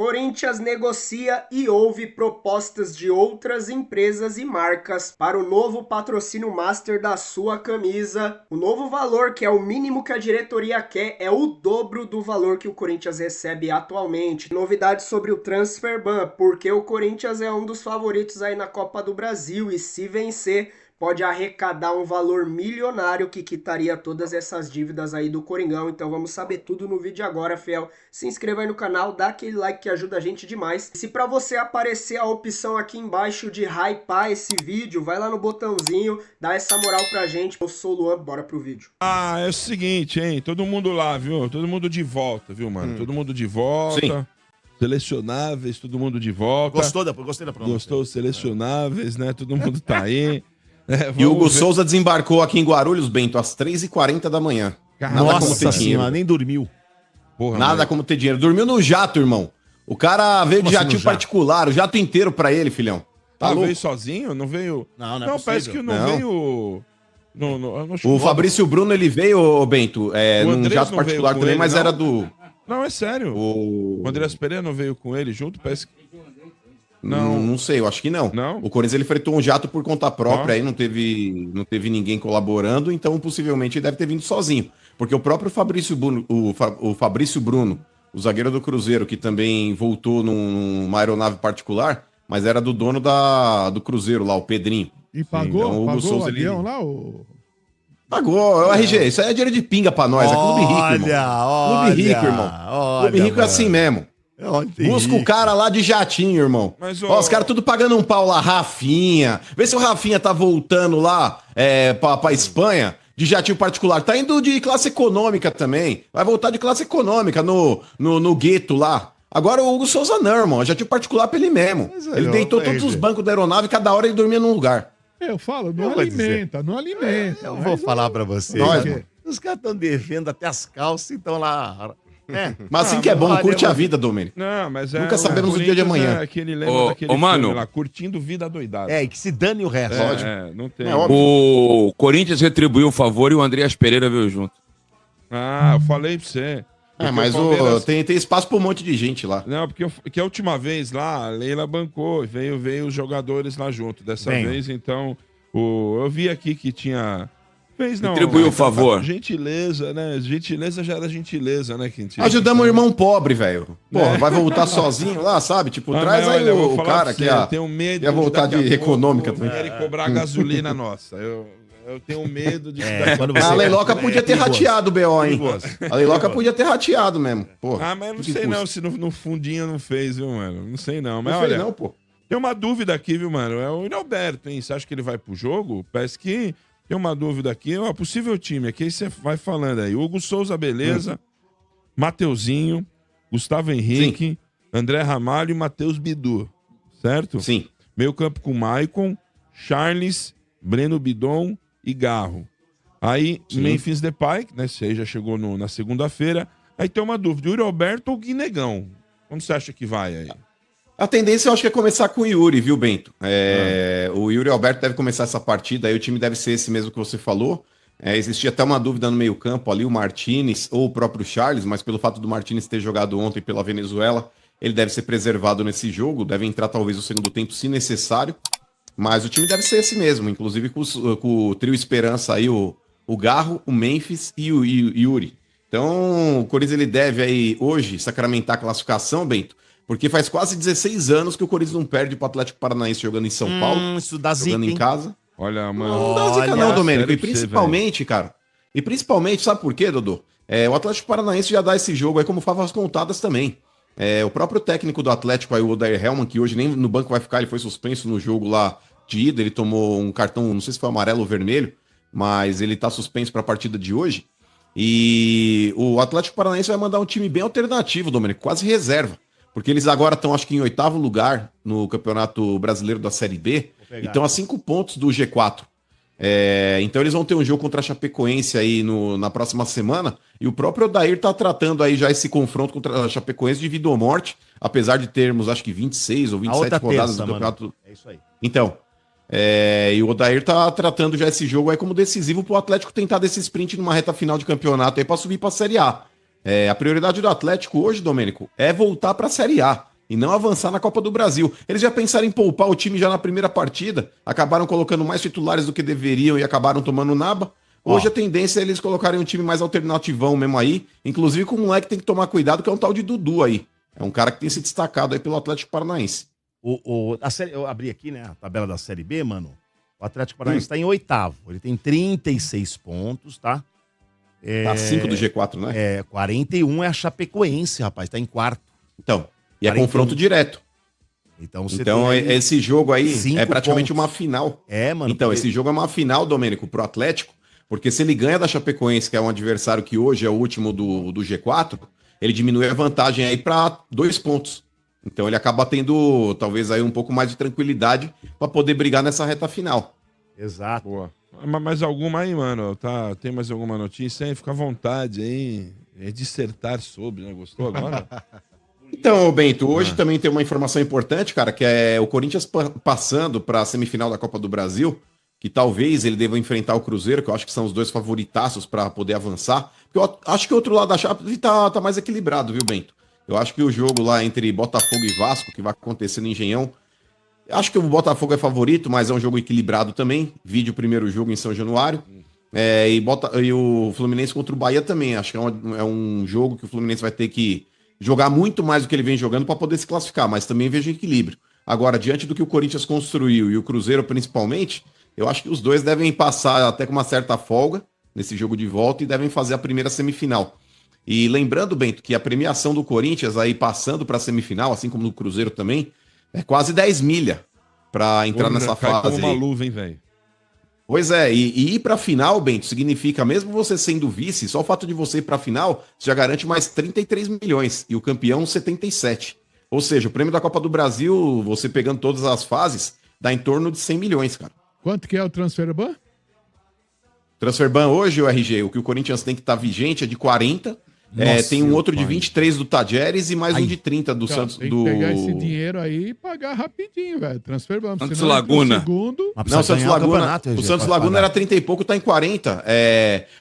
Corinthians negocia e ouve propostas de outras empresas e marcas para o novo patrocínio master da sua camisa. O novo valor, que é o mínimo que a diretoria quer, é o dobro do valor que o Corinthians recebe atualmente. Novidades sobre o transfer ban, porque o Corinthians é um dos favoritos aí na Copa do Brasil e se vencer, pode arrecadar um valor milionário que quitaria todas essas dívidas aí do Coringão. Então vamos saber tudo no vídeo agora, fiel. Se inscreva aí no canal, dá aquele like que ajuda a gente demais. Se para você aparecer a opção aqui embaixo de hypar esse vídeo, vai lá no botãozinho, dá essa moral pra gente. Eu sou o Luan, bora pro vídeo. É o seguinte, hein? Todo mundo lá, viu? Todo mundo de volta, viu, mano? Todo mundo de volta. Sim. Selecionáveis, todo mundo de volta. Gostei da pronúncia. Gostou? Selecionáveis, né? Todo mundo tá aí. E o Hugo vamos ver. Souza desembarcou aqui em Guarulhos, Bento, às 3h40 da manhã. Nada como ter Nossa dinheiro. senhora, nem dormiu. Porra, Nada mas- como ter dinheiro. Dormiu no jato, irmão. O cara veio Como de assim jatinho no jato? particular, o jato inteiro pra ele, filhão. Tá louco? veio sozinho? Não veio... Não é Não, parece que possível. não, Não. veio... eu acho O que- Fabrício Bruno, ele veio, ô, Bento, O num Andrés jato não particular veio com também, ele, mas não? era do... Não, é sério. O Andrés Pereira não veio com ele junto? Parece que... Não sei, eu acho que não. Não? O Corinthians ele fretou um jato por conta própria, Ó. aí não teve ninguém colaborando, então possivelmente ele deve ter vindo sozinho. Porque o próprio Fabrício Bruno, o Fabrício Bruno, o zagueiro do Cruzeiro, que também voltou numa aeronave particular, mas era do dono do Cruzeiro lá, o Pedrinho. E pagou, Então, o Hugo pagou Souza, o ele- avião lá? O... Pagou, é o RG, isso aí é dinheiro de pinga pra nós, é clube rico, irmão. Clube rico, irmão. Clube rico é assim mesmo. Busca o cara lá de jatinho, irmão. Mas, Ó, os caras tudo pagando um pau lá, Rafinha. Vê se o Rafinha tá voltando lá pra Espanha de jatinho particular. Tá indo de classe econômica também. Vai voltar de classe econômica no gueto lá. Agora o Hugo Souza não, irmão. Jatinho particular pra ele mesmo. Mas, Ele ó, deitou mas, todos os gente. bancos da aeronave, cada hora ele dormia num lugar. Eu falo, Eu não vou dizer. alimenta, não alimenta. Eu mas vou falar pra você. Nós, cara. mano. Os caras estão devendo até as calças e estão lá. Mas assim que é bom, olha, curte a mano. vida, Domênico. Não, mas Nunca sabemos o dia de Corinthians amanhã. É aquele lema Ô, daquele ô, mano. filme lá, curtindo vida doidada. É, e que se dane o resto. Não tem. É óbvio. O Corinthians retribuiu o favor e o Andreas Pereira veio junto. Eu falei pra você. Porque Mas Palmeiras- tem espaço pra um monte de gente lá. Não, porque a última vez lá, a Leila bancou, veio os jogadores lá junto. Dessa Bem. vez, então, eu vi aqui que tinha... Fez não. Retribuiu o favor. Gentileza, né? Gentileza já era gentileza, né, Quintino? Ajudamos o irmão pobre, velho. Pô, vai voltar sozinho lá, sabe? Tipo, traz mas aí olha, eu vou o falar cara pra que você, ia, eu tenho medo ia voltar daqui de a pouco econômica também. querem cobrar a gasolina nossa. Eu tenho medo de... Quando A Leiloca podia ter perigoso. rateado o BO, hein? Perigoso. A Leiloca podia ter rateado mesmo. Pô, Mas eu não que sei custa? não se no fundinho não fez, viu, mano? Não sei não. Mas Não fez olha, não, pô. tem uma dúvida aqui, viu, mano? É o Inalberto, hein? Você acha que ele vai pro jogo? Parece que tem uma dúvida aqui. Ó, possível time. Aqui aí você vai falando aí. Hugo Souza, beleza. Mateuzinho, Gustavo Henrique, André Ramalho e Matheus Bidu. Certo? Sim. Meio campo com Maicon, Charles, Breno Bidon e Garro. Aí, Sim. Memphis Depay, né? Esse aí já chegou na segunda-feira. Aí tem uma dúvida, Yuri Alberto ou Guinegão? Como você acha que vai aí? A tendência eu acho que é começar com o Yuri, viu, Bento? O Yuri Alberto deve começar essa partida, aí o time deve ser esse mesmo que você falou. Existia até uma dúvida no meio-campo ali, o Martinez ou o próprio Charles, mas pelo fato do Martinez ter jogado ontem pela Venezuela, ele deve ser preservado nesse jogo, deve entrar talvez no segundo tempo, se necessário. Mas o time deve ser esse mesmo, inclusive com o trio Esperança aí, o Garro, o Memphis e o Yuri. Então, o Corinthians ele deve aí hoje sacramentar a classificação, Bento, porque faz quase 16 anos que o Corinthians não perde pro Atlético Paranaense jogando em São Paulo, Isso dá zica, jogando em hein? casa. Olha, mano. Não dá zica Olha, não, Domênico. sério E pra você, principalmente, cara. E principalmente, sabe por quê, Dodô? O Atlético Paranaense já dá esse jogo aí como favas contadas também. O próprio técnico do Atlético aí, o Odair Hellmann, que hoje nem no banco vai ficar, ele foi suspenso no jogo lá de ida, ele tomou um cartão, não sei se foi amarelo ou vermelho, mas ele tá suspenso para a partida de hoje. E o Atlético Paranaense vai mandar um time bem alternativo, Domênico, quase reserva. Porque eles agora estão, acho que, em 8º lugar no Campeonato Brasileiro da Série B. E estão a 5 pontos do G4. Então eles vão ter um jogo contra a Chapecoense aí na próxima semana. E o próprio Odair tá tratando aí já esse confronto contra a Chapecoense de vida ou morte. Apesar de termos, acho que 26 ou A 27 outra rodadas terça, do mano. campeonato. É isso aí. Então, e o Odair tá tratando já esse jogo aí como decisivo pro Atlético tentar desse sprint numa reta final de campeonato aí pra subir pra Série A. A prioridade do Atlético hoje, Domênico, é voltar pra Série A. e não avançar na Copa do Brasil. Eles já pensaram em poupar o time já na primeira partida, acabaram colocando mais titulares do que deveriam e acabaram tomando naba. Hoje a tendência é eles colocarem um time mais alternativão mesmo aí, inclusive com um moleque que tem que tomar cuidado, que é um tal de Dudu aí. É um cara que tem se destacado aí pelo Atlético Paranaense. Eu abri aqui, né, a tabela da Série B, mano. O Atlético Paranaense está em 8º. Ele tem 36 pontos, tá? Tá 5 do G4, né? 41 é a Chapecoense, rapaz. Tá em 4º. Então, e é 41. confronto direto. Então, você Então tem aí esse jogo aí 5 é praticamente pontos. uma final. Mano. Então, porque- esse jogo é uma final, Domênico, pro Atlético, porque se ele ganha da Chapecoense, que é um adversário que hoje é o último do G4, ele diminui a vantagem aí para 2 pontos. Então ele acaba tendo, talvez, aí um pouco mais de tranquilidade para poder brigar nessa reta final. Exato. Boa. Mais alguma aí, mano? Tá, tem mais alguma notícia aí? Fica à vontade aí. É dissertar sobre, né? Gostou agora? Então, Bento, hoje também tem uma informação importante, cara, que é o Corinthians passando para a semifinal da Copa do Brasil, que talvez ele deva enfrentar o Cruzeiro, que eu acho que são os dois favoritaços para poder avançar. Porque eu acho que o outro lado da chave tá mais equilibrado, viu, Bento? Eu acho que o jogo lá entre Botafogo e Vasco, que vai acontecer no Engenhão, acho que o Botafogo é favorito, mas é um jogo equilibrado também. Vide o primeiro jogo em São Januário. E o Fluminense contra o Bahia também. Acho que é um jogo que o Fluminense vai ter que jogar muito mais do que ele vem jogando para poder se classificar, mas também vejo equilíbrio. Agora, diante do que o Corinthians construiu e o Cruzeiro principalmente, eu acho que os dois devem passar até com uma certa folga nesse jogo de volta e devem fazer a primeira semifinal. E lembrando, Bento, que a premiação do Corinthians aí passando para a semifinal, assim como no Cruzeiro também, é quase 10 milha para entrar nessa Cai fase. como uma aí. luva, hein, velho? Pois é, e ir para a final, Bento, significa, mesmo você sendo vice, só o fato de você ir para a final já garante mais 33 milhões e o campeão 77. Ou seja, o prêmio da Copa do Brasil, você pegando todas as fases, dá em torno de 100 milhões, cara. Quanto que é o transfer ban? Transferban hoje, o RG, o que o Corinthians tem que estar vigente é de 40. Nossa, Tem um outro de pai. 23 do Tajeres e mais Ai. um de 30 do Cara, Santos. tem que pegar esse dinheiro aí e pagar rapidinho, velho. Transfer ban. Santos senão entra o Laguna. Mas segundo. Não, o precisa Santos ganhar Laguna, campeonato, o RG, Santos pra Laguna pagar. era 30 e pouco, tá em 40.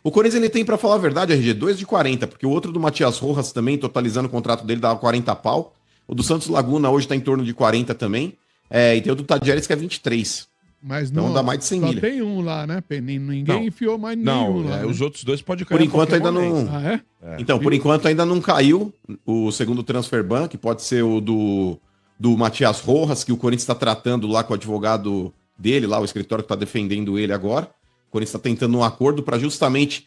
O Corinthians ele tem, pra falar a verdade, RG, 2 de 40, porque o outro do Matias Rojas também, totalizando o contrato dele, dava 40 pau. O do Santos Laguna hoje tá em torno de 40 também. E tem o do Tajeres que é 23. Mas Então não dá mais de 100 só milha. tem um lá, né? Ninguém Não. enfiou mais Não, nenhum lá. né? os outros dois podem cair Por a enquanto qualquer ainda momento. não. Ah, é? Então, por enquanto ainda não caiu o segundo transfer ban, que pode ser o do Matias Rojas, que o Corinthians está tratando lá com o advogado dele, lá o escritório que está defendendo ele agora. O Corinthians está tentando um acordo para justamente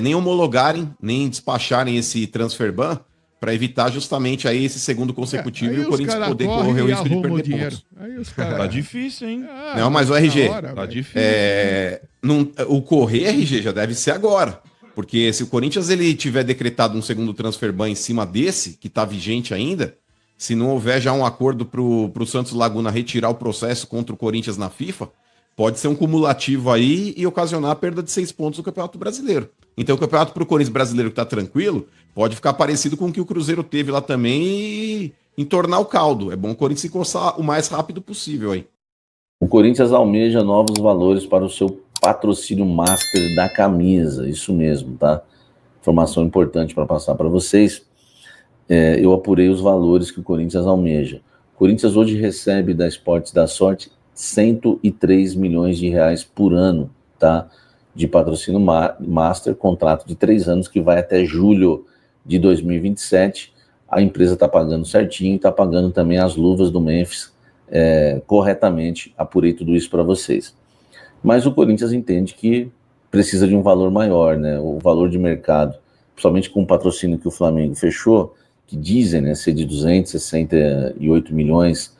nem homologarem, nem despacharem esse transfer ban, para evitar justamente aí esse segundo consecutivo Aí e o os Corinthians cara poder correm correr o e risco de arrumam perder o dinheiro. pontos. Aí os caras... Tá difícil, hein? Não, mas o RG, Tá velho. difícil. O correr RG já deve ser agora. Porque se o Corinthians ele tiver decretado um segundo transfer ban em cima desse, que está vigente ainda, se não houver já um acordo para o Santos Laguna retirar o processo contra o Corinthians na FIFA, pode ser um cumulativo aí e ocasionar a perda de 6 pontos no Campeonato Brasileiro. Então o Campeonato para o Corinthians brasileiro que está tranquilo, pode ficar parecido com o que o Cruzeiro teve lá também e entornar o caldo. É bom o Corinthians se coçar o mais rápido possível aí. O Corinthians almeja novos valores para o seu patrocínio master da camisa, isso mesmo, tá? Informação importante para passar para vocês. Eu apurei os valores que o Corinthians almeja. O Corinthians hoje recebe da Esportes da Sorte 103 milhões de reais por ano, tá? De patrocínio master, contrato de 3 anos que vai até julho de 2027. A empresa está pagando certinho, está pagando também as luvas do Memphis corretamente. Apurei tudo isso para vocês. Mas o Corinthians entende que precisa de um valor maior, né? O valor de mercado, principalmente com o patrocínio que o Flamengo fechou, que dizem, né, ser de 268 milhões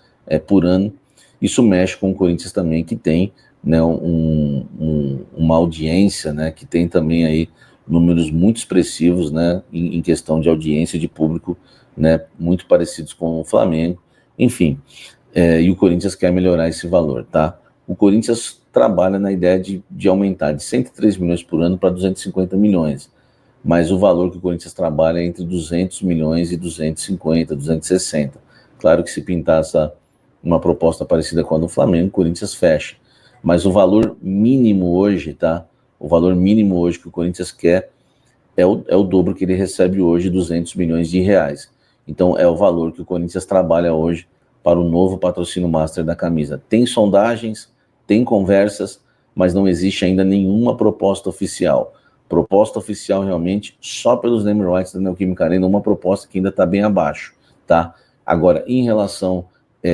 por ano. Isso mexe com o Corinthians também, que tem, né, uma audiência, né, que tem também aí números muito expressivos, né, em questão de audiência de público, né, muito parecidos com o Flamengo, enfim, e o Corinthians quer melhorar esse valor, tá? O Corinthians trabalha na ideia de aumentar de 103 milhões por ano para 250 milhões, mas o valor que o Corinthians trabalha é entre 200 milhões e 250, 260. Claro que se pintar uma proposta parecida com a do Flamengo, o Corinthians fecha. Mas o valor mínimo hoje, tá? O valor mínimo hoje que o Corinthians quer é o dobro que ele recebe hoje, 200 milhões de reais. Então é o valor que o Corinthians trabalha hoje para o novo patrocínio master da camisa. Tem sondagens, tem conversas, mas não existe ainda nenhuma proposta oficial. Proposta oficial realmente só pelos name rights da Neoquímica Arena, uma proposta que ainda está bem abaixo, tá? Agora, em relação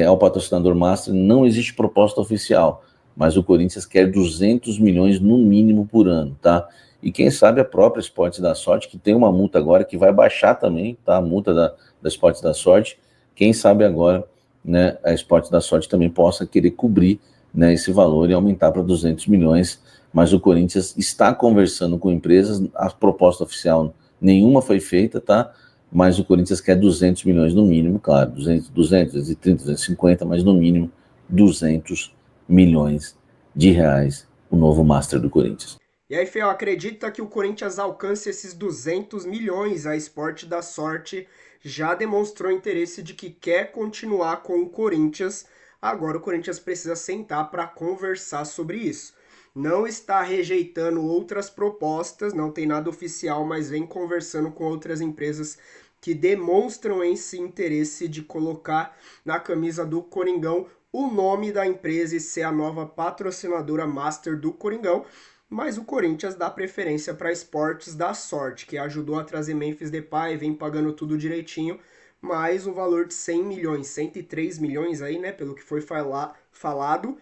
ao patrocinador master, não existe proposta oficial, mas o Corinthians quer 200 milhões no mínimo por ano, tá? E quem sabe a própria Esportes da Sorte, que tem uma multa agora que vai baixar também, tá? A multa da Esportes da Sorte, quem sabe agora, né, a Esportes da Sorte também possa querer cobrir, né, esse valor e aumentar para 200 milhões, mas o Corinthians está conversando com empresas, a proposta oficial nenhuma foi feita, tá? Mas o Corinthians quer 200 milhões no mínimo, claro, 200, 230, 250, mas no mínimo 200 milhões de reais, o novo Master do Corinthians. E aí, Fê, acredita que o Corinthians alcance esses 200 milhões? A Esporte da Sorte já demonstrou interesse de que quer continuar com o Corinthians. Agora o Corinthians precisa sentar para conversar sobre isso. Não está rejeitando outras propostas, não tem nada oficial, mas vem conversando com outras empresas que demonstram esse interesse de colocar na camisa do Coringão o nome da empresa e ser a nova patrocinadora master do Coringão. Mas o Corinthians dá preferência para Esportes da Sorte, que ajudou a trazer Memphis Depay, vem pagando tudo direitinho, mas o valor de 100 milhões, 103 milhões aí, né, pelo que foi falado,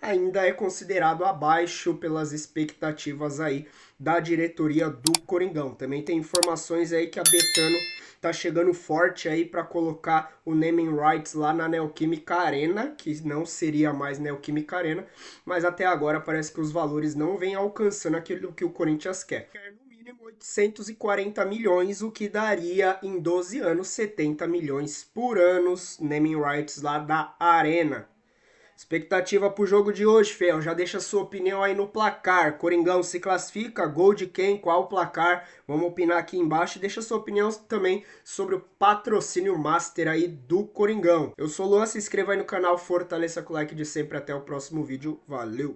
ainda é considerado abaixo pelas expectativas aí da diretoria do Coringão. Também tem informações aí que a Betano tá chegando forte aí para colocar o naming rights lá na Neoquímica Arena, que não seria mais Neoquímica Arena, mas até agora parece que os valores não vêm alcançando aquilo que o Corinthians quer. No mínimo 840 milhões, o que daria em 12 anos 70 milhões por ano, naming rights lá da Arena. Expectativa pro jogo de hoje, Fel. Já deixa sua opinião aí no placar. Coringão se classifica? Gol de quem? Qual o placar? Vamos opinar aqui embaixo. E deixa sua opinião também sobre o patrocínio master aí do Coringão. Eu sou o Luan, se inscreva aí no canal, fortaleça com o like de sempre. Até o próximo vídeo. Valeu!